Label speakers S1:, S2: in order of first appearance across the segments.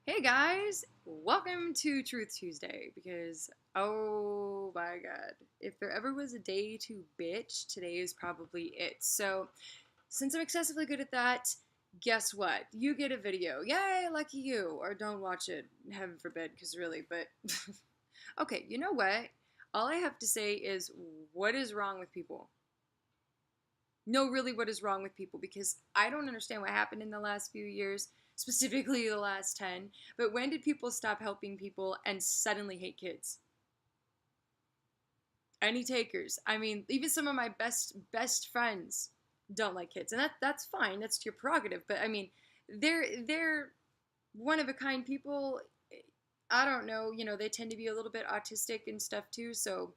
S1: Hey guys, welcome to Truth Tuesday because, oh my god, if there ever was a day to bitch, today is probably it. So, since I'm excessively good at that, guess what? You get a video. Yay, lucky you. Or don't watch it, heaven forbid, because really, but. Okay, you know what? All I have to say is, what is wrong with people? No, really, what is wrong with people? Because I don't understand what happened in the last few years, specifically the last 10. But when did people stop helping people and suddenly hate kids? Any takers? I mean, even some of my best friends don't like kids, and that's fine. That's your prerogative. But I mean, they're one of a kind people. I don't know. They tend to be a little bit autistic and stuff too. So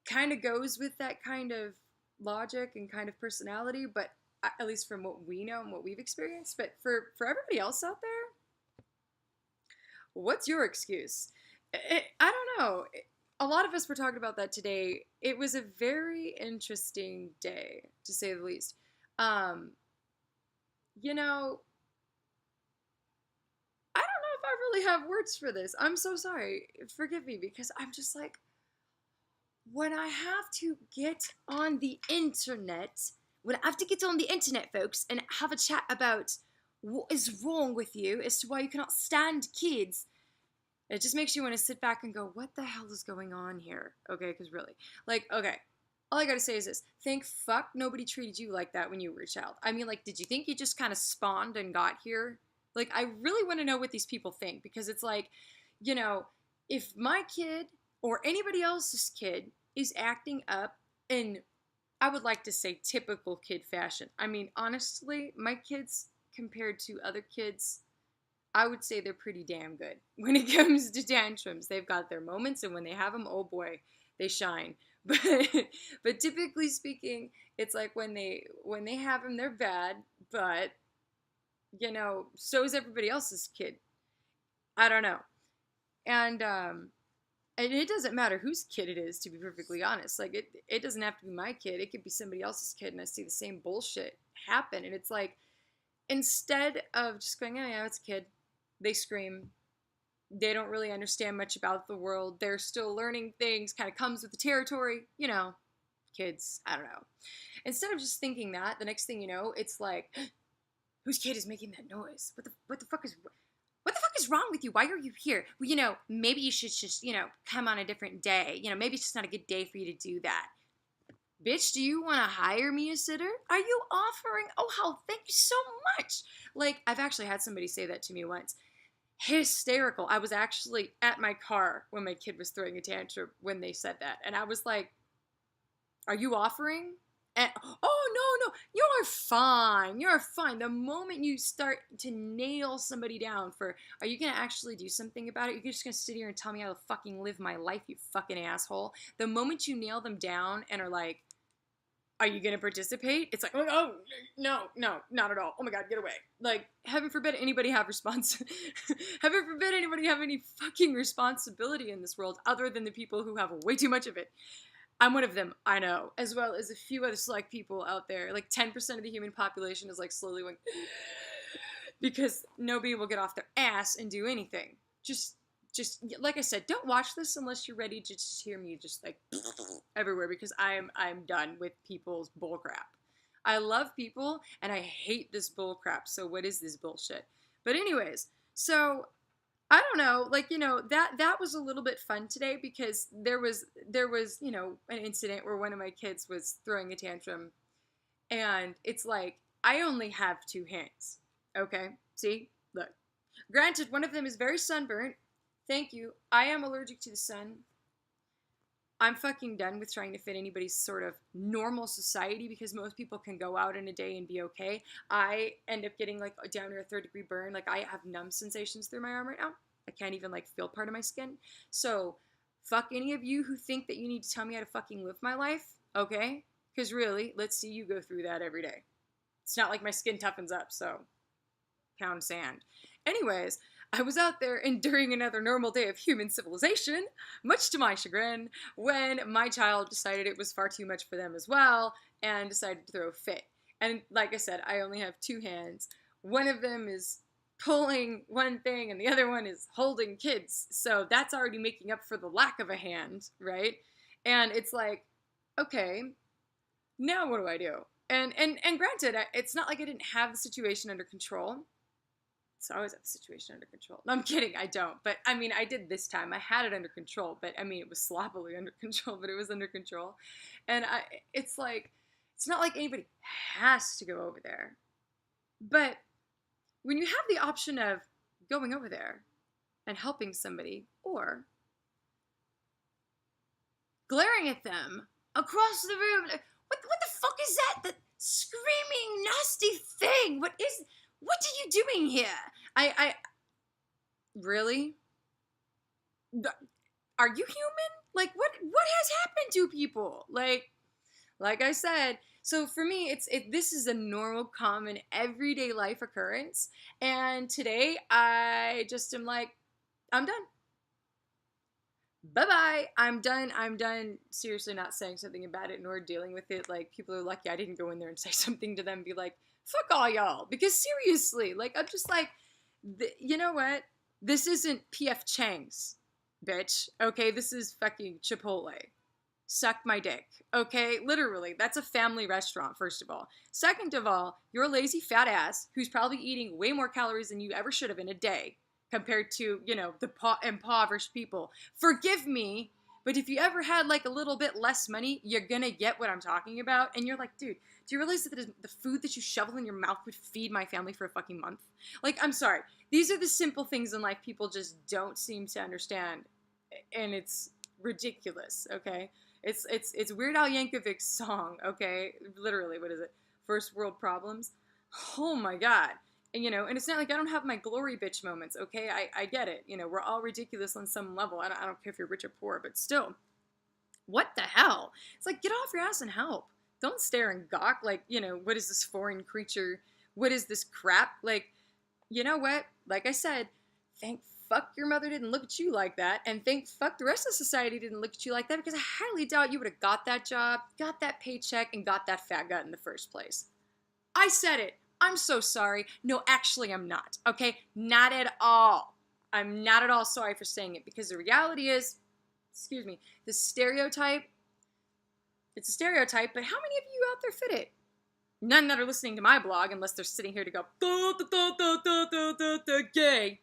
S1: kind of goes with that kind of logic and kind of personality, but at least from what we know and what we've experienced. But for everybody else out there, what's your excuse? I don't know. A lot of us were talking about that today. It was a very interesting day, to say the least. Um, you know, I don't know if I really have words for this. I'm so sorry. Forgive me, because I'm just like, when I have to get on the internet, folks, and have a chat about what is wrong with you as to why you cannot stand kids, it just makes you want to sit back and go, what the hell is going on here? Okay, because really, okay, all I gotta say is this. Thank fuck nobody treated you like that when you were a child. I mean, did you think you just kind of spawned and got here? I really want to know what these people think, because it's like, if my kid or anybody else's kid is acting up in, I would like to say, typical kid fashion. I mean, honestly, my kids, compared to other kids, I would say they're pretty damn good when it comes to tantrums. They've got their moments, and when they have them, oh boy, they shine. But but typically speaking, it's like when they have them, they're bad. But so is everybody else's kid. I don't know. And it doesn't matter whose kid it is, to be perfectly honest. It doesn't have to be my kid. It could be somebody else's kid, and I see the same bullshit happen. And it's like, instead of just going, oh yeah, it's a kid, they scream. They don't really understand much about the world. They're still learning things, kind of comes with the territory. Kids, I don't know. Instead of just thinking that, the next thing you know, it's like, whose kid is making that noise? What the fuck is wrong with you? Why are you here? Well, maybe you should just, come on a different day. Maybe it's just not a good day for you to do that. Bitch, do you want to hire me a sitter? Are you offering? Oh, hell, thank you so much. I've actually had somebody say that to me once. Hysterical. I was actually at my car when my kid was throwing a tantrum when they said that. And I was like, are you offering? And, oh, no, you're fine. You're fine. The moment you start to nail somebody down for, are you going to actually do something about it? You're just going to sit here and tell me how to fucking live my life, you fucking asshole. The moment you nail them down and are like, are you going to participate? It's like, oh, no, not at all. Oh my God, get away. Heaven forbid anybody have heaven forbid anybody have any fucking responsibility in this world other than the people who have way too much of it. I'm one of them, I know, as well as a few other select people out there. 10% of the human population is slowly going, because nobody will get off their ass and do anything. Just like I said, don't watch this unless you're ready to just hear me just everywhere, because I'm done with people's bullcrap. I love people and I hate this bullcrap. So what is this bullshit? But anyways, so I don't know, that was a little bit fun today, because there was an incident where one of my kids was throwing a tantrum, and it's like, I only have two hands. Okay, see, look. Granted, one of them is very sunburnt. Thank you. I am allergic to the sun. I'm fucking done with trying to fit anybody's sort of normal society, because most people can go out in a day and be okay. I end up getting down to a 3rd-degree burn. I have numb sensations through my arm right now. I can't even feel part of my skin. So fuck any of you who think that you need to tell me how to fucking live my life, okay? Because really, let's see you go through that every day. It's not like my skin toughens up, so pound sand. Anyways, I was out there enduring another normal day of human civilization, much to my chagrin, when my child decided it was far too much for them as well, and decided to throw a fit. And like I said, I only have two hands. One of them is pulling one thing and the other one is holding kids. So that's already making up for the lack of a hand, right? And it's like, okay, now what do I do? And granted, it's not like I didn't have the situation under control. So I always have the situation under control. No, I'm kidding, I don't. But I mean, I did this time. I had it under control, but I mean, it was sloppily under control, but it was under control. And it's like, it's not like anybody has to go over there. But when you have the option of going over there and helping somebody or glaring at them across the room, what the fuck is that? That screaming nasty thing? What are you doing here? I really? Are you human? Like what has happened to people? Like I said, so for me this is a normal, common, everyday life occurrence. And today I just am like, I'm done. Bye-bye. I'm done seriously not saying something about it nor dealing with it. Like, people are lucky I didn't go in there and say something to them and be like, fuck all y'all. Because seriously, like, I'm just like, you know what? This isn't PF Chang's, bitch. Okay, this is fucking Chipotle. Suck my dick. Okay, literally, that's a family restaurant, first of all. Second of all, you're a lazy fat ass who's probably eating way more calories than you ever should have in a day compared to, you know, the impoverished people. Forgive me, but if you ever had like a little bit less money, you're gonna get what I'm talking about. And you're like, dude, do you realize that the food that you shovel in your mouth would feed my family for a fucking month? Like, I'm sorry. These are the simple things in life people just don't seem to understand. And it's ridiculous, okay? It's Weird Al Yankovic's song, okay? Literally, what is it? First World Problems? Oh my god. And, you know, and it's not like I don't have my glory bitch moments, okay? I get it. You know, we're all ridiculous on some level. I don't care if you're rich or poor, but still. What the hell? It's like, get off your ass and help. Don't stare and gawk like, you know, what is this foreign creature? What is this crap? Like, you know what? Like I said, thank fuck your mother didn't look at you like that, and thank fuck the rest of society didn't look at you like that, because I highly doubt you would have got that job, got that paycheck, and got that fat gut in the first place. I said it. I'm so sorry. No, actually, I'm not. Okay? Not at all. I'm not at all sorry for saying it, because the reality is, excuse me, the stereotype, it's a stereotype, but how many of you out there fit it? None that are listening to my blog, unless they're sitting here to go, gay.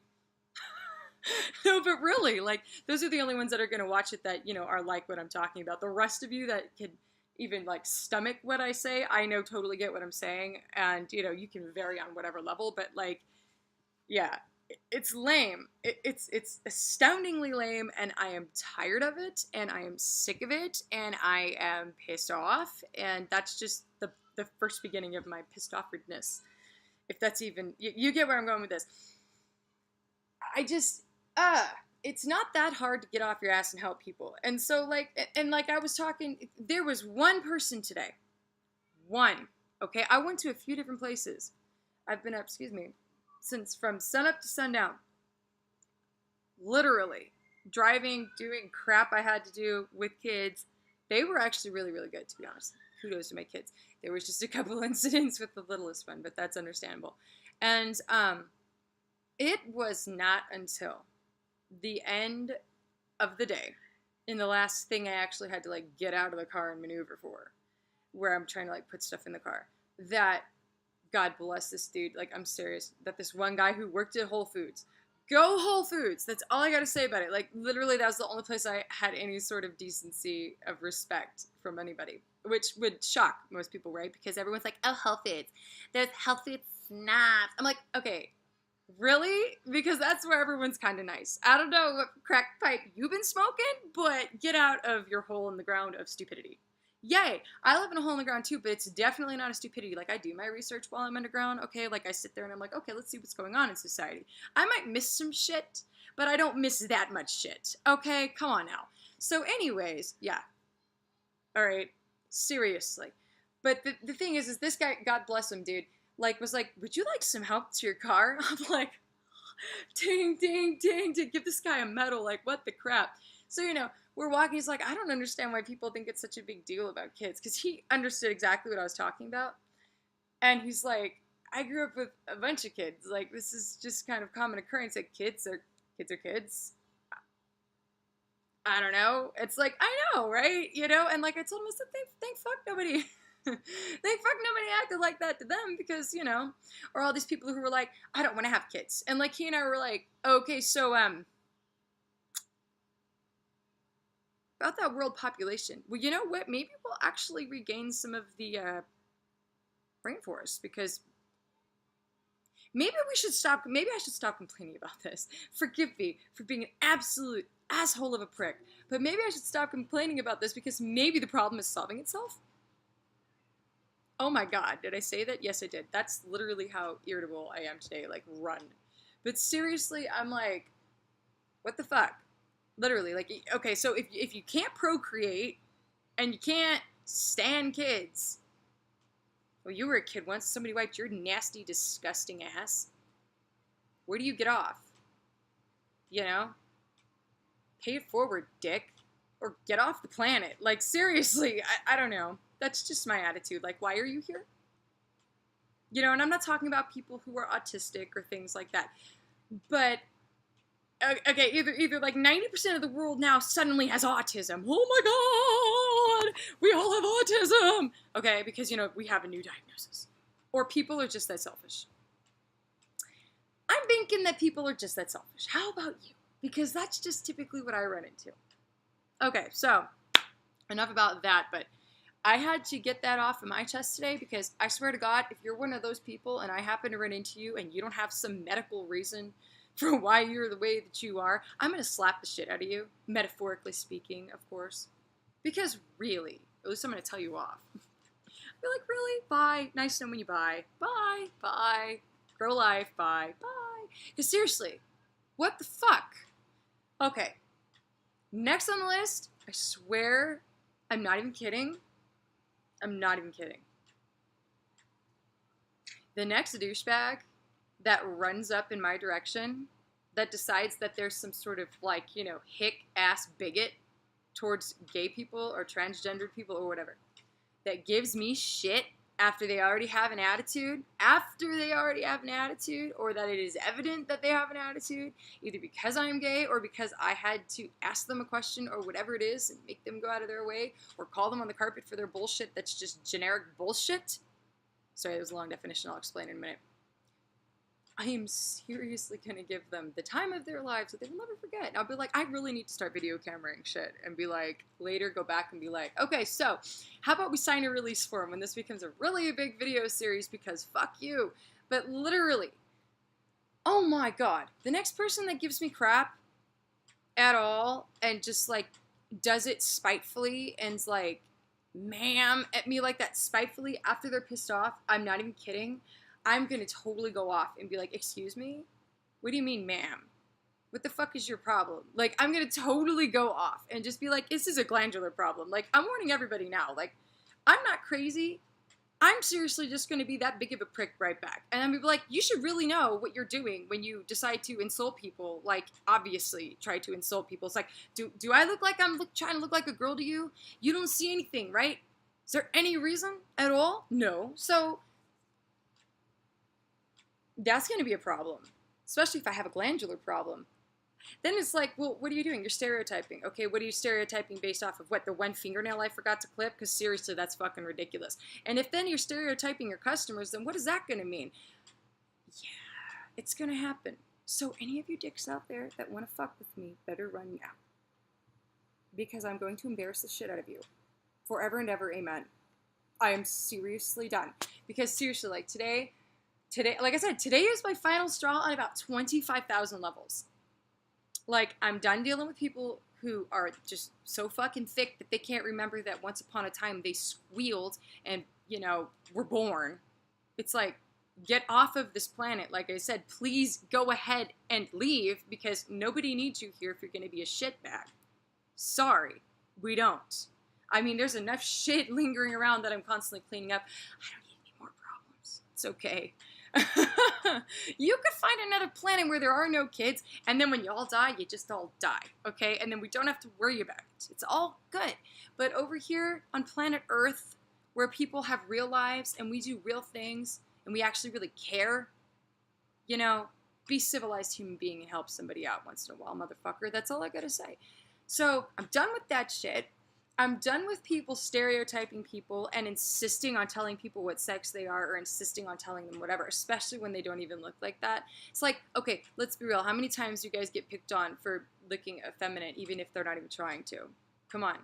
S1: No, but really, like, those are the only ones that are going to watch it that, you know, are like what I'm talking about. The rest of you that could even, like, stomach what I say, I know totally get what I'm saying, and, you know, you can vary on whatever level, but, like, yeah, it's lame. It's astoundingly lame, and I am tired of it, and I am sick of it, and I am pissed off, and that's just the first beginning of my pissed offedness. If that's even, you get where I'm going with this. I just, it's not that hard to get off your ass and help people. And so, like, and like I was talking, there was one person today. One. Okay? I went to a few different places. I've been up, since from sunup to sundown. Literally. Driving, doing crap I had to do with kids. They were actually really, really good, to be honest. Kudos to my kids. There was just a couple incidents with the littlest one, but that's understandable. And, it was not until the end of the day, in the last thing I actually had to, like, get out of the car and maneuver for, where I'm trying to, like, put stuff in the car, that, God bless this dude, like, I'm serious, that this one guy who worked at Whole Foods, go Whole Foods, that's all I gotta say about it, like, literally that was the only place I had any sort of decency of respect from anybody, which would shock most people, right, because everyone's like, oh, Whole Foods, there's Whole Foods snobs, I'm like, okay, really? Because that's where everyone's kind of nice. I don't know what crack pipe you've been smoking, but get out of your hole in the ground of stupidity. Yay! I live in a hole in the ground too, but it's definitely not a stupidity. Like, I do my research while I'm underground, okay? Like, I sit there and I'm like, okay, let's see what's going on in society. I might miss some shit, but I don't miss that much shit, okay? Come on now. So anyways, yeah. Alright, seriously. But the thing is this guy, God bless him, dude, like, was like, would you like some help to your car? I'm like, ding, ding, ding, to give this guy a medal, like, what the crap? So, you know, we're walking, he's like, I don't understand why people think it's such a big deal about kids, because he understood exactly what I was talking about, and he's like, I grew up with a bunch of kids. Like, this is just kind of common occurrence that kids are kids. I don't know. It's like, I know, right? You know, and like I told him, I said, thank fuck nobody. Thank fuck nobody acted like that to them, because, you know, or all these people who were like, I don't want to have kids. And like he and I were like, okay, so about that world population. Well, you know what? Maybe we'll actually regain some of the rainforest, because maybe we should stop. Maybe I should stop complaining about this. Forgive me for being an absolute asshole of a prick, but maybe I should stop complaining about this, because maybe the problem is solving itself. Oh my god, did I say that? Yes, I did. That's literally how irritable I am today. Like, run. But seriously, I'm like, what the fuck? Literally, like, okay, so if you can't procreate and you can't stand kids, well, you were a kid once, somebody wiped your nasty, disgusting ass. Where do you get off? You know? Pay it forward, dick. Or get off the planet. Like, seriously, I don't know. That's just my attitude. Like, why are you here? You know, and I'm not talking about people who are autistic or things like that. But, okay, either like 90% of the world now suddenly has autism. Oh my god! We all have autism! Okay, because, you know, we have a new diagnosis. Or people are just that selfish. I'm thinking that people are just that selfish. How about you? Because that's just typically what I run into. Okay, so, enough about that, but I had to get that off of my chest today, because I swear to God, if you're one of those people and I happen to run into you and you don't have some medical reason for why you're the way that you are, I'm going to slap the shit out of you, metaphorically speaking, of course. Because really, at least I'm going to tell you off. Be like, really? Bye. Nice knowing you. Bye. Bye. Bye. Grow life. Bye. Bye. Because seriously, what the fuck? Okay. Next on the list, I swear, I'm not even kidding. I'm not even kidding. The next douchebag that runs up in my direction, that decides that there's some sort of, like, you know, hick-ass bigot towards gay people or transgendered people or whatever, that gives me shit after they already have an attitude, or that it is evident that they have an attitude, either because I'm gay or because I had to ask them a question or whatever it is and make them go out of their way, or call them on the carpet for their bullshit that's just generic bullshit. Sorry, that was a long definition. I'll explain in a minute. I am seriously going to give them the time of their lives that they will never forget. And I'll be like, I really need to start video cameraing shit, and be like, later go back and be like, okay, so how about we sign a release form when this becomes a really big video series, because fuck you. But literally, oh my god, the next person that gives me crap at all and just like does it spitefully and's like, ma'am, at me like that spitefully after they're pissed off, I'm not even kidding, I'm gonna totally go off and be like, excuse me? What do you mean, ma'am? What the fuck is your problem? Like, I'm gonna totally go off and just be like, this is a glandular problem. Like, I'm warning everybody now. Like, I'm not crazy. I'm seriously just gonna be that big of a prick right back. And I'm gonna be like, you should really know what you're doing when you decide to insult people. Like, obviously try to insult people. It's like, do I look like I'm trying to look like a girl to you? You don't see anything, right? Is there any reason at all? No. So that's going to be a problem, especially if I have a glandular problem. Then it's like, well, what are you doing? You're stereotyping. Okay, what are you stereotyping based off of? What, the one fingernail I forgot to clip? Because seriously, that's fucking ridiculous. And if then you're stereotyping your customers, then what is that going to mean? Yeah, it's going to happen. So any of you dicks out there that want to fuck with me, better run now. Because I'm going to embarrass the shit out of you. Forever and ever, amen. I am seriously done. Because seriously, like today, like I said, today is my final straw on about 25,000 levels. Like, I'm done dealing with people who are just so fucking thick that they can't remember that once upon a time they squealed and, you know, were born. It's like, get off of this planet. Like I said, please go ahead and leave, because nobody needs you here if you're going to be a shitbag. Sorry, we don't. I mean, there's enough shit lingering around that I'm constantly cleaning up. I don't need any more problems. It's okay. You could find another planet where there are no kids, and then when you all die, you just all die, okay? And then we don't have to worry about it. It's all good. But over here on planet Earth, where people have real lives and we do real things, and and we actually really care, be civilized human being and help somebody out once in a while, motherfucker. That's all I gotta say. So I'm done with that shit. I'm done with people stereotyping people and insisting on telling people what sex they are or insisting on telling them whatever, especially when they don't even look like that. It's like, okay, let's be real. How many times do you guys get picked on for looking effeminate even if they're not even trying to? Come on.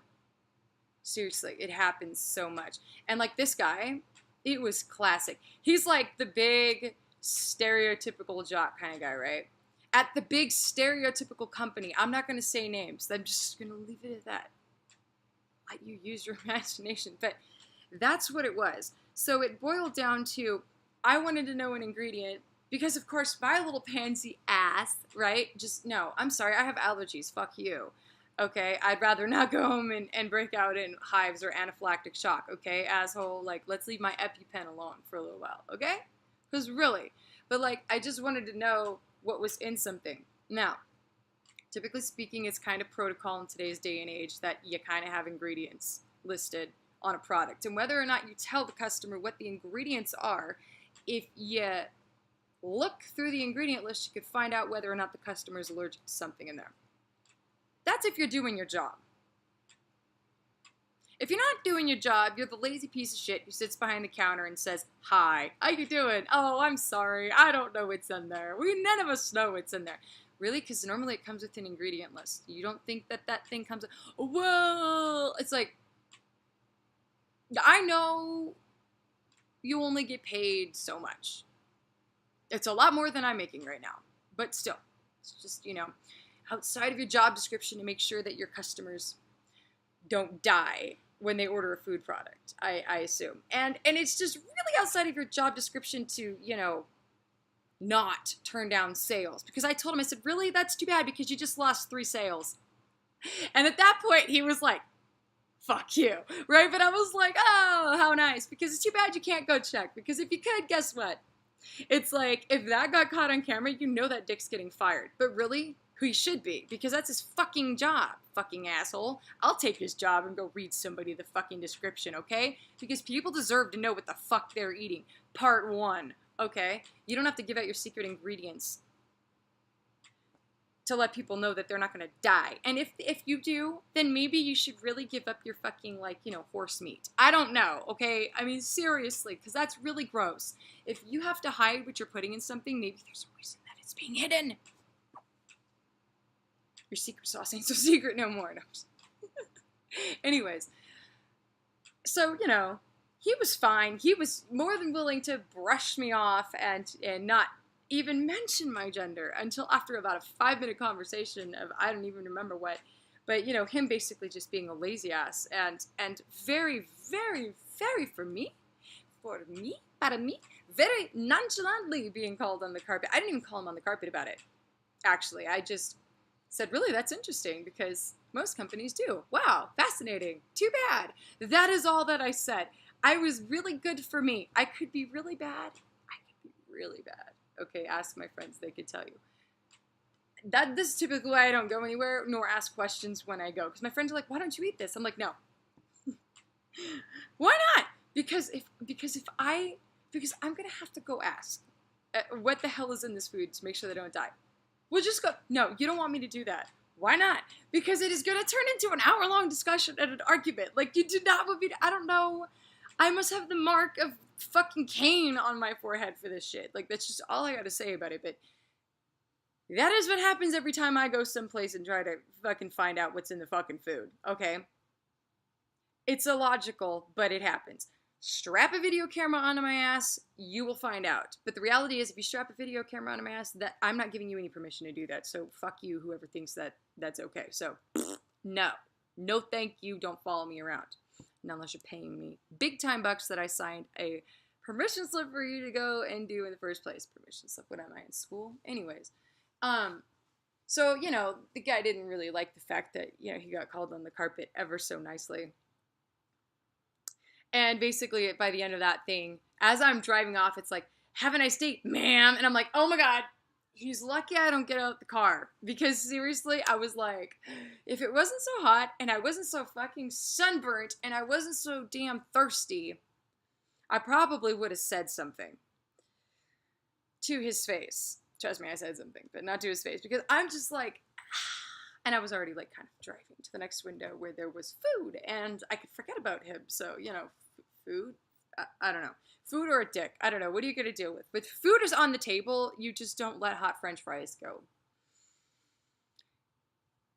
S1: Seriously, it happens so much. And like this guy, it was classic. He's like the big stereotypical jock kind of guy, right? At the big stereotypical company. I'm not going to say names. I'm just going to leave it at that. Let you use your imagination. But that's what it was. So it boiled down to, I wanted to know an ingredient because, of course, my little pansy ass, right? Just, no, I'm sorry. I have allergies. Fuck you. Okay? I'd rather not go home and break out in hives or anaphylactic shock. Okay? Asshole. Like, let's leave my EpiPen alone for a little while. Okay? Because really. But, like, I just wanted to know what was in something. Now, typically speaking, it's kind of protocol in today's day and age that you kind of have ingredients listed on a product. And whether or not you tell the customer what the ingredients are, if you look through the ingredient list, you could find out whether or not the customer is allergic to something in there. That's if you're doing your job. If you're not doing your job, you're the lazy piece of shit who sits behind the counter and says, "Hi, how you doing? Oh, I'm sorry. I don't know what's in there. None of us know what's in there." Really? Because normally it comes with an ingredient list. You don't think that thing comes with, well, it's like, I know you only get paid so much. It's a lot more than I'm making right now. But still, it's just, outside of your job description to make sure that your customers don't die when they order a food product, I assume. And it's just really outside of your job description to, not turn down sales. Because I told him, I said, really? That's too bad because you just lost 3 sales. And at that point, he was like, fuck you, right? But I was like, oh, how nice. Because it's too bad you can't go check. Because if you could, guess what? It's like, if that got caught on camera, that dick's getting fired. But really, he should be. Because that's his fucking job, fucking asshole. I'll take his job and go read somebody the fucking description, okay? Because people deserve to know what the fuck they're eating. Part 1. Okay, you don't have to give out your secret ingredients to let people know that they're not going to die. And if you do, then maybe you should really give up your fucking, horse meat. I don't know, okay? I mean, seriously, because that's really gross. If you have to hide what you're putting in something, maybe there's a reason that it's being hidden. Your secret sauce ain't so secret no more. No. Anyways, so, he was fine. He was more than willing to brush me off and not even mention my gender until after about a 5-minute conversation of I don't even remember what. But, him basically just being a lazy ass and very, very, very para me, very nonchalantly being called on the carpet. I didn't even call him on the carpet about it, actually. I just said, really, that's interesting because most companies do. Wow, fascinating. Too bad. That is all that I said. I was really good for me. I could be really bad. I could be really bad. Okay, ask my friends. They could tell you. This is typically why I don't go anywhere nor ask questions when I go. Because my friends are like, why don't you eat this? I'm like, no. Why not? Because I'm going to have to go ask what the hell is in this food to make sure they don't die. We'll just go, no, you don't want me to do that. Why not? Because it is going to turn into an hour-long discussion and an argument. Like, you do not want me to, I don't know. I must have the mark of fucking Cain on my forehead for this shit. Like, that's just all I gotta say about it. But that is what happens every time I go someplace and try to fucking find out what's in the fucking food. Okay? It's illogical, but it happens. Strap a video camera onto my ass, you will find out. But the reality is, if you strap a video camera onto my ass, that I'm not giving you any permission to do that. So fuck you, whoever thinks that that's okay. So, no. No thank you, don't follow me around. Not unless you're paying me big time bucks that I signed a permission slip for you to go and do in the first place. Permission slip, what am I, in school? Anyways. So, the guy didn't really like the fact that, he got called on the carpet ever so nicely. And basically, by the end of that thing, as I'm driving off, it's like, have a nice day, ma'am. And I'm like, oh my God, he's lucky I don't get out the car. Because seriously, I was like, if it wasn't so hot, and I wasn't so fucking sunburnt, and I wasn't so damn thirsty, I probably would have said something. to his face. Trust me, I said something, but not to his face, because I'm just like, and I was already like kind of driving to the next window where there was food, and I could forget about him. So, you know, food, I don't know. Food or a dick, I don't know. What are you going to deal with? But food is on the table, you just don't let hot French fries go.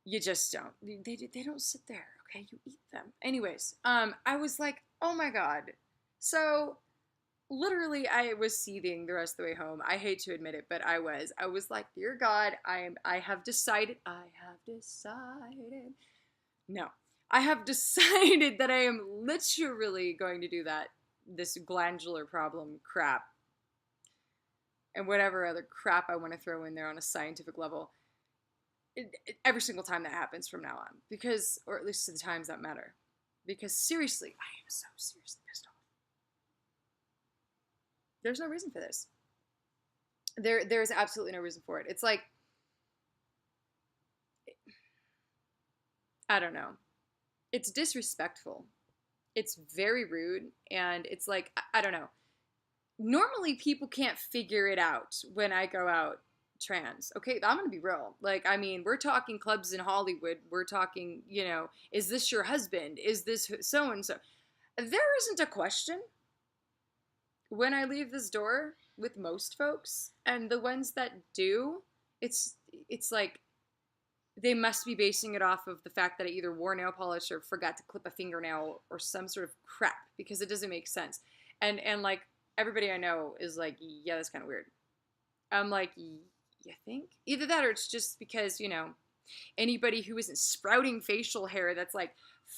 S1: You just don't. They don't sit there, okay? You eat them. Anyways, I was like, oh my God. So literally I was seething the rest of the way home. I hate to admit it, but I was. I was like, dear God, I have decided. No. I have decided that I am literally going to do that. This glandular problem crap. And whatever other crap I want to throw in there on a scientific level. Every single time that happens from now on. Because, or at least to the times that matter. Because seriously, I am so seriously pissed off. There's no reason for this. There's absolutely no reason for it. It's like, I don't know. It's disrespectful. It's very rude. And it's like, I don't know. Normally people can't figure it out when I go out trans. Okay, I'm gonna be real. Like, I mean, we're talking clubs in Hollywood. We're talking, you know, is this your husband? Is this so-and-so? There isn't a question when I leave this door with most folks, and the ones that do, it's like they must be basing it off of the fact that I either wore nail polish or forgot to clip a fingernail or some sort of crap, because it doesn't make sense. And like everybody I know is like, yeah, that's kind of weird. I'm like, you think? Either that or it's just because, you know, anybody who isn't sprouting facial hair that's like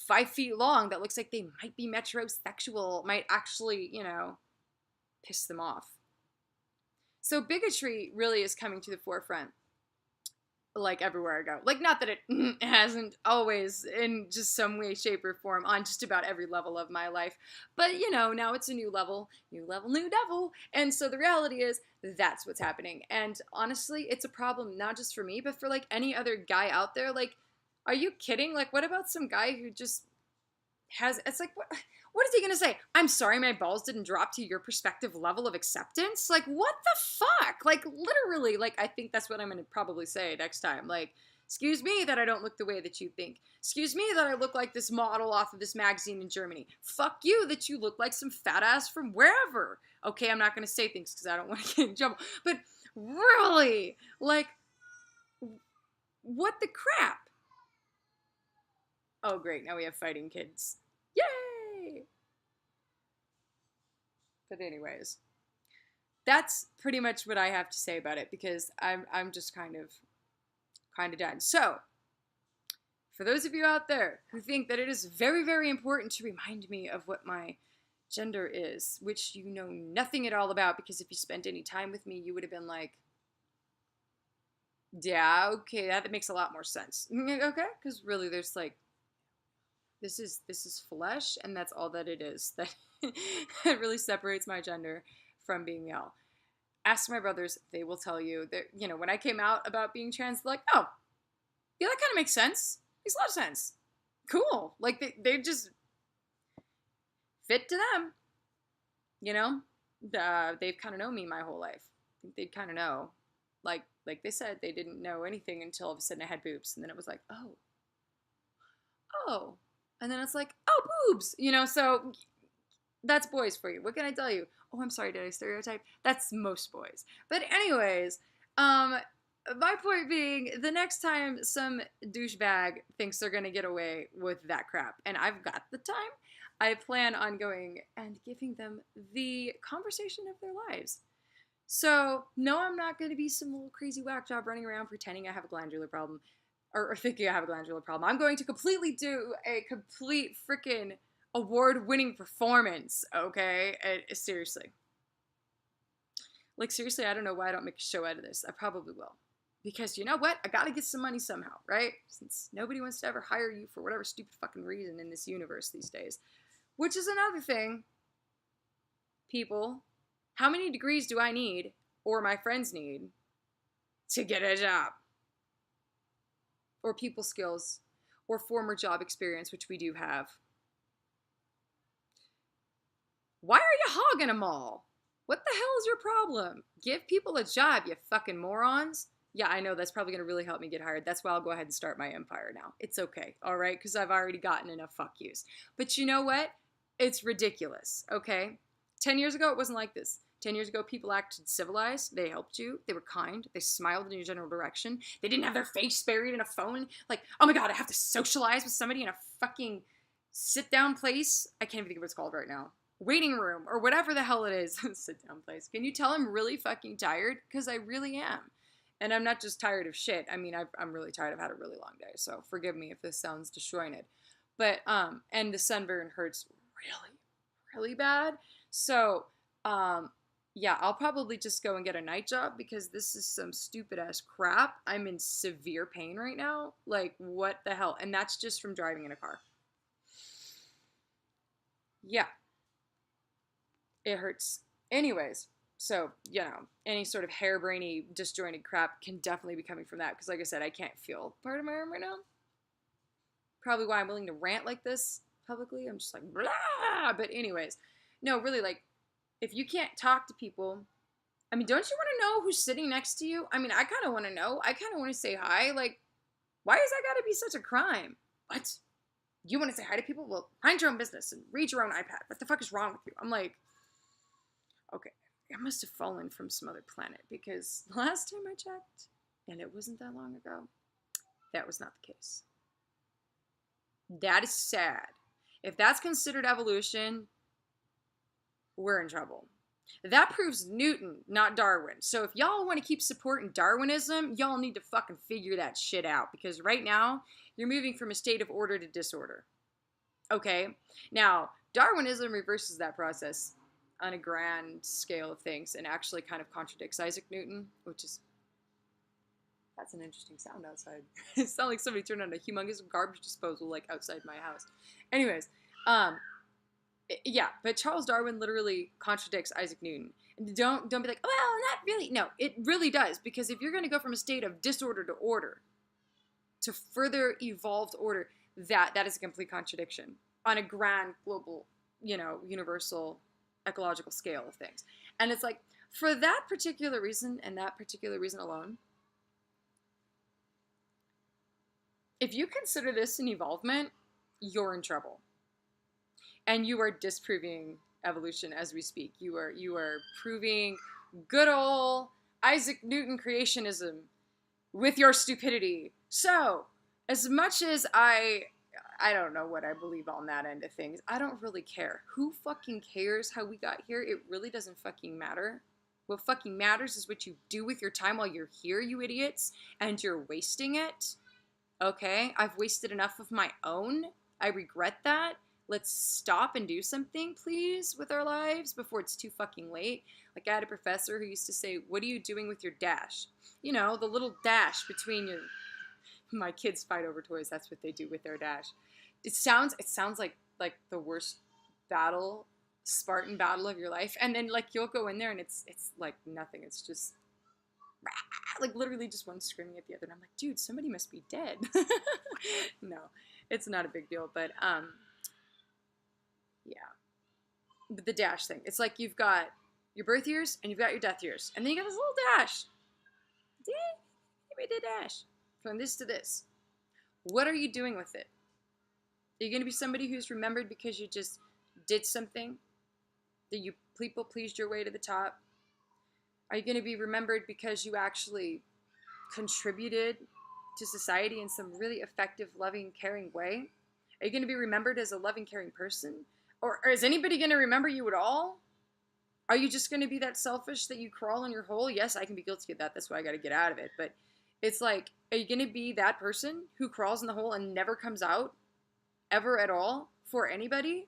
S1: 5 feet long that looks like they might be metrosexual might actually, you know, piss them off. So bigotry really is coming to the forefront, like everywhere I go. Like, not that it hasn't always in just some way, shape, or form on just about every level of my life. But, you know, now it's a new level, new devil. And so the reality is that's what's happening. And honestly, it's a problem not just for me, but for like any other guy out there. Like, are you kidding? Like, what about some guy who just has, it's like, what is he gonna say? I'm sorry my balls didn't drop to your perspective level of acceptance? Like, what the fuck? Like, literally, like, I think that's what I'm gonna probably say next time. Like, excuse me that I don't look the way that you think. Excuse me that I look like this model off of this magazine in Germany. Fuck you that you look like some fat ass from wherever. Okay, I'm not gonna say things because I don't want to get in trouble. But really, like, what the crap? Oh, great, now we have fighting kids. Yay! But anyways, that's pretty much what I have to say about it, because I'm just kind of done. So, for those of you out there who think that it is very, very important to remind me of what my gender is, which you know nothing at all about, because if you spent any time with me, you would have been like, yeah, okay, that makes a lot more sense. Okay? Because really, there's like, this is flesh, and that's all that it is. That it really separates my gender from being male. Ask my brothers; they will tell you that, you know, when I came out about being trans, they're like, oh, yeah, that kind of makes sense. Makes a lot of sense. Cool. Like they just fit to them. You know, they've kind of known me my whole life. I think they'd kind of know. Like they said, they didn't know anything until all of a sudden I had boobs, and then it was like, oh. And then it's like, oh, boobs, you know, so that's boys for you. What can I tell you? Oh, I'm sorry, did I stereotype? That's most boys. But anyways, my point being, the next time some douchebag thinks they're going to get away with that crap, and I've got the time, I plan on going and giving them the conversation of their lives. So, no, I'm not going to be some little crazy whack job running around pretending I have a glandular problem. Or thinking I have a glandular problem. I'm going to completely do a complete freaking award-winning performance, okay? Seriously. Like, seriously, I don't know why I don't make a show out of this. I probably will. Because you know what? I gotta get some money somehow, right? Since nobody wants to ever hire you for whatever stupid fucking reason in this universe these days. Which is another thing. People, how many degrees do I need, or my friends need, to get a job? Or people skills, or former job experience, which we do have. Why are you hogging them all? What the hell is your problem? Give people a job, you fucking morons. Yeah, I know that's probably going to really help me get hired. That's why I'll go ahead and start my empire now. It's okay, all right? Because I've already gotten enough fuck yous. But you know what? It's ridiculous, okay? 10 years ago, it wasn't like this. 10 years ago, people acted civilized. They helped you. They were kind. They smiled in your general direction. They didn't have their face buried in a phone. Like, oh my God, I have to socialize with somebody in a fucking sit down place. I can't even think of what it's called right now. Waiting room or whatever the hell it is. Sit down place. Can you tell I'm really fucking tired? Because I really am. And I'm not just tired of shit. I mean, I'm really tired. I've had a really long day. So forgive me if this sounds disjointed. But, and the sunburn hurts really, really bad. So, yeah, I'll probably just go and get a night job because this is some stupid ass crap. I'm in severe pain right now. Like, what the hell? And that's just from driving in a car. Yeah, it hurts. Anyways, so, any sort of harebrainy, disjointed crap can definitely be coming from that. Because, like I said, I can't feel part of my arm right now. Probably why I'm willing to rant like this publicly. I'm just like, blah. But anyways, no, really, like, if you can't talk to people, I mean, don't you want to know who's sitting next to you? I mean, I kind of want to know. I kind of want to say hi. Like, why is that got to be such a crime? What? You want to say hi to people? Well, mind your own business and read your own iPad. What the fuck is wrong with you? I'm like, okay, I must have fallen from some other planet because the last time I checked, and it wasn't that long ago, that was not the case. That is sad. If that's considered evolution, we're in trouble. That proves Newton, not Darwin. So if y'all want to keep supporting Darwinism, y'all need to fucking figure that shit out. Because right now, you're moving from a state of order to disorder. Okay? Now, Darwinism reverses that process on a grand scale of things and actually kind of contradicts Isaac Newton, which is... That's an interesting sound outside. It sounds like somebody turned on a humongous garbage disposal, like, outside my house. Anyways, yeah, but Charles Darwin literally contradicts Isaac Newton. And don't be like, well, not really. No, it really does. Because if you're going to go from a state of disorder to order, to further evolved order, that is a complete contradiction on a grand, global, universal, ecological scale of things. And it's like, for that particular reason, and that particular reason alone, if you consider this an evolvement, you're in trouble. And you are disproving evolution as we speak. You are proving good old Isaac Newton creationism with your stupidity. So, as much as I don't know what I believe on that end of things, I don't really care. Who fucking cares how we got here? It really doesn't fucking matter. What fucking matters is what you do with your time while you're here, you idiots, and you're wasting it. Okay? I've wasted enough of my own. I regret that. Let's stop and do something, please, with our lives before it's too fucking late. Like, I had a professor who used to say, what are you doing with your dash? The little dash between your... My kids fight over toys. That's what they do with their dash. It sounds like the worst battle, Spartan battle of your life. And then, like, you'll go in there and it's like nothing. It's just... like literally just one screaming at the other. And I'm like, dude, somebody must be dead. No, it's not a big deal. But, yeah. But the dash thing. It's like you've got your birth years and you've got your death years. And then you got this little dash. You made a dash. From this to this. What are you doing with it? Are you going to be somebody who's remembered because you just did something? That you people pleased your way to the top? Are you going to be remembered because you actually contributed to society in some really effective, loving, caring way? Are you going to be remembered as a loving, caring person? Or is anybody going to remember you at all? Are you just going to be that selfish that you crawl in your hole? Yes, I can be guilty of that. That's why I got to get out of it. But it's like, are you going to be that person who crawls in the hole and never comes out ever at all for anybody?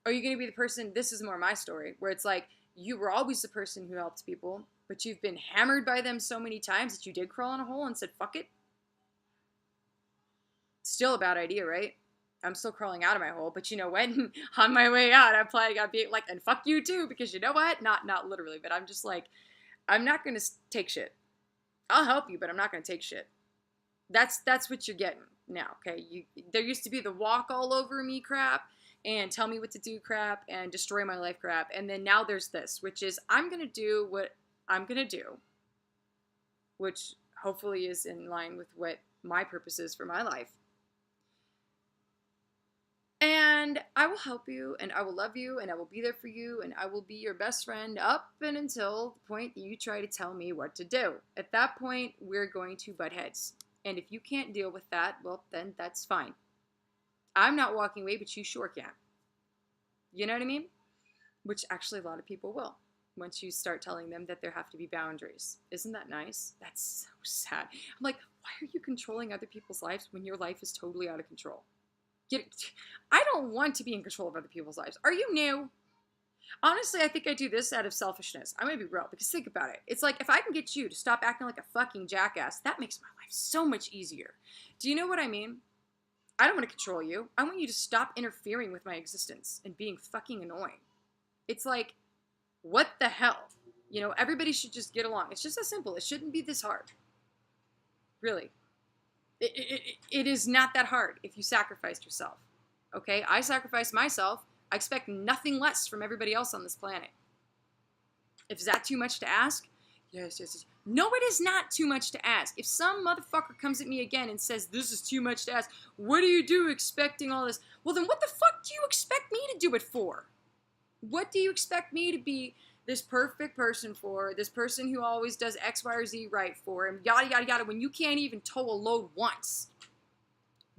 S1: Or are you going to be the person, this is more my story, where it's like, you were always the person who helped people, but you've been hammered by them so many times that you did crawl in a hole and said, fuck it. Still a bad idea, right? I'm still crawling out of my hole, but you know what? On my way out, I probably got to be like, and fuck you too, because you know what? Not literally, but I'm just like, I'm not going to take shit. I'll help you, but I'm not going to take shit. That's what you're getting now, okay? There used to be the walk all over me crap, and tell me what to do crap and destroy my life crap. And then now there's this, which is I'm going to do what I'm going to do, which hopefully is in line with what my purpose is for my life. And I will help you, and I will love you, and I will be there for you, and I will be your best friend up and until the point that you try to tell me what to do. At that point, we're going to butt heads. And if you can't deal with that, well, then that's fine. I'm not walking away, but you sure can. You know what I mean? Which actually a lot of people will once you start telling them that there have to be boundaries. Isn't that nice? That's so sad. I'm like, why are you controlling other people's lives when your life is totally out of control? I don't want to be in control of other people's lives. Are you new? Honestly, I think I do this out of selfishness. I'm going to be real, because think about it. It's like, if I can get you to stop acting like a fucking jackass, that makes my life so much easier. Do you know what I mean? I don't want to control you. I want you to stop interfering with my existence and being fucking annoying. It's like, what the hell? You know, everybody should just get along. It's just that simple. It shouldn't be this hard. Really. It is not that hard if you sacrificed yourself. Okay? I sacrificed myself. I expect nothing less from everybody else on this planet. If that too much to ask? Yes. No, it is not too much to ask. If some motherfucker comes at me again and says, this is too much to ask, what do you do expecting all this? Well, then what the fuck do you expect me to do it for? What do you expect me to be this perfect person for, this person who always does X, Y, or Z right for, and yada, yada, yada, when you can't even tow a load once?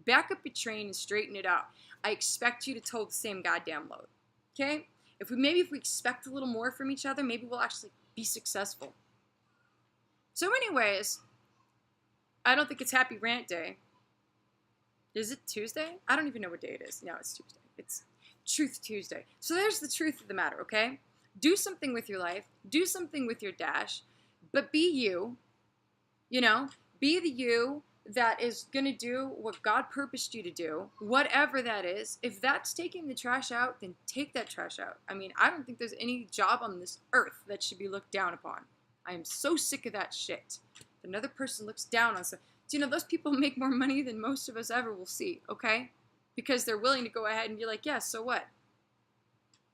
S1: Back up your train and straighten it out. I expect you to tow the same goddamn load, okay? If we expect a little more from each other, maybe we'll actually be successful. So anyways, I don't think it's Happy Rant Day. Is it Tuesday? I don't even know what day it is. No, it's Tuesday. It's Truth Tuesday. So there's the truth of the matter, okay? Do something with your life. Do something with your dash. But be you. You know? Be the you that is going to do what God purposed you to do. Whatever that is. If that's taking the trash out, then take that trash out. I mean, I don't think there's any job on this earth that should be looked down upon. I am so sick of that shit. If another person looks down on some... Do you know, those people make more money than most of us ever will see, okay? Because they're willing to go ahead and be like, yeah, so what?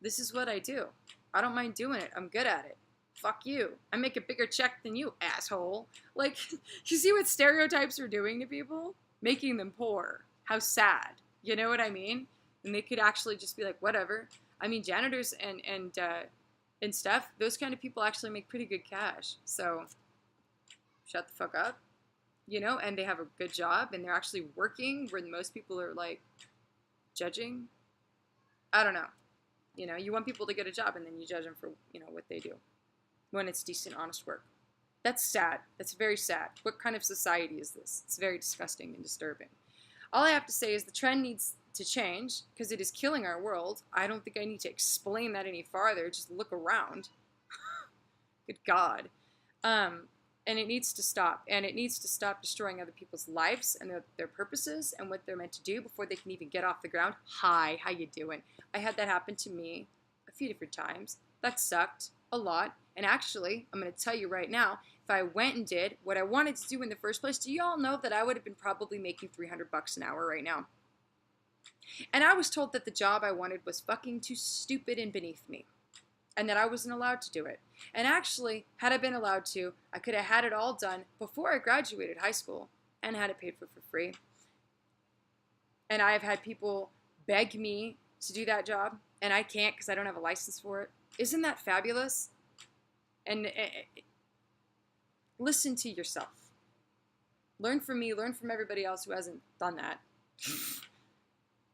S1: This is what I do. I don't mind doing it. I'm good at it. Fuck you. I make a bigger check than you, asshole. Like, you see what stereotypes are doing to people? Making them poor. How sad. You know what I mean? And they could actually just be like, whatever. I mean, janitors and stuff, those kind of people actually make pretty good cash. So, shut the fuck up. You know, and they have a good job, and they're actually working where most people are, like, judging. I don't know. You know, you want people to get a job, and then you judge them for, you know, what they do. When it's decent, honest work. That's sad. That's very sad. What kind of society is this? It's very disgusting and disturbing. All I have to say is the trend needs to change, because it is killing our world. I don't think I need to explain that any farther. Just look around. Good God. And it needs to stop. And it needs to stop destroying other people's lives and their purposes and what they're meant to do before they can even get off the ground. Hi, how you doing? I had that happen to me a few different times. That sucked a lot. And actually, I'm going to tell you right now, if I went and did what I wanted to do in the first place, do you all know that I would have been probably making $300 an hour right now? And I was told that the job I wanted was fucking too stupid and beneath me. And that I wasn't allowed to do it. And actually, had I been allowed to, I could have had it all done before I graduated high school and had it paid for free. And I have had people beg me to do that job, and I can't because I don't have a license for it. Isn't that fabulous? And listen to yourself. Learn from me, learn from everybody else who hasn't done that.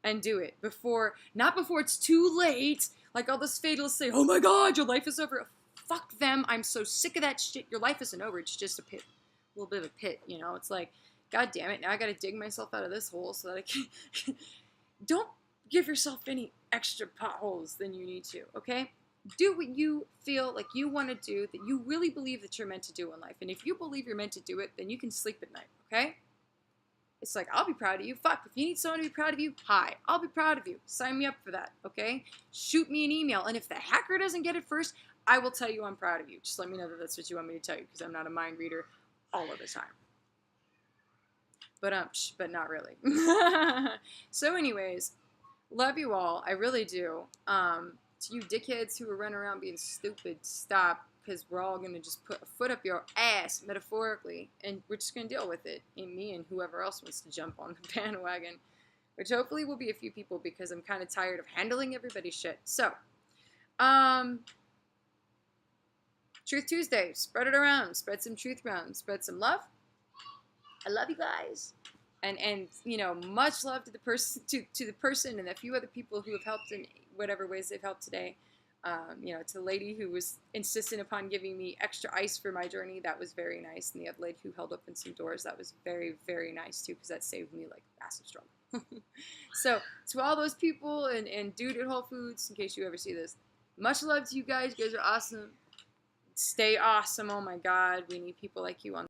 S1: And do it not before it's too late. Like all those fatalists say, oh my God, your life is over. Fuck them. I'm so sick of that shit. Your life isn't over. It's just a pit. A little bit of a pit, you know? It's like, God damn it. Now I got to dig myself out of this hole so that I can... Don't give yourself any extra potholes than you need to, okay? Do what you feel like you want to do, that you really believe that you're meant to do in life. And if you believe you're meant to do it, then you can sleep at night, okay? It's like, I'll be proud of you. Fuck, if you need someone to be proud of you, hi, I'll be proud of you. Sign me up for that, okay? Shoot me an email. And if the hacker doesn't get it first, I will tell you I'm proud of you. Just let me know that that's what you want me to tell you, because I'm not a mind reader all of the time. But not really. So anyways, Love you all. I really do. To you dickheads who are running around being stupid, stop. Because we're all going to just put a foot up your ass, metaphorically, and we're just going to deal with it. And me and whoever else wants to jump on the bandwagon. Which hopefully will be a few people because I'm kind of tired of handling everybody's shit. So, Truth Tuesday. Spread it around. Spread some truth around. Spread some love. I love you guys. And you know, much love to the person to the person and a few other people who have helped in whatever ways they've helped today. You know, to the lady who was insistent upon giving me extra ice for my journey, that was very nice. And the other lady who held open some doors, that was very, very nice too, because that saved me like massive struggle. So to all those people and dude at Whole Foods, in case you ever see this, much love to you guys. You guys are awesome. Stay awesome. Oh my God, we need people like you on